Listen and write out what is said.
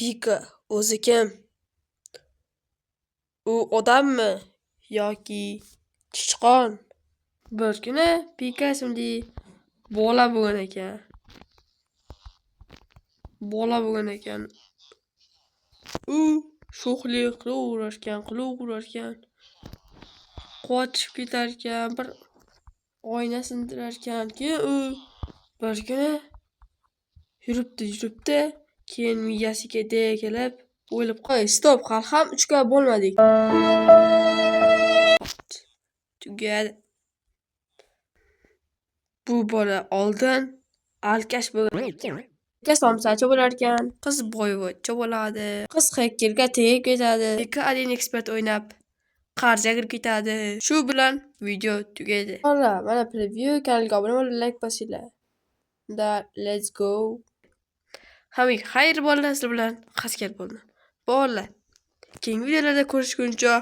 Pika o'zi kim? U odammi yoki sichqon? Bir kuni Pika ismli bola bo'lgan ekan. U sho'xlik qilaverarkan, qochib ketar ekan, bir oyna sindirar ekan. Keyin u bir kuni yuribdi, keyin miyasiga kelib o'ylab qo'y, stop, hali ham 3 ga bo'lmadik. Tugadi. Bu bola oldin alkash bo'lgan. Qiz somsachi bo'lar ekan, qiz boyvachcha bo'ladi, qiz hekkelga tegib ketadi, Pika alien ekspert o'ynab qarzga kirib ketadi. Shu bilan video tugaydi. Mana preview, kanalga obuna bo'lib, like bosinglar. Let's go. Hammaga xayr bolalar, sizlar bilan Xaskar bo'laman. Bolalar, keyingi videolarda ko'rishguncha,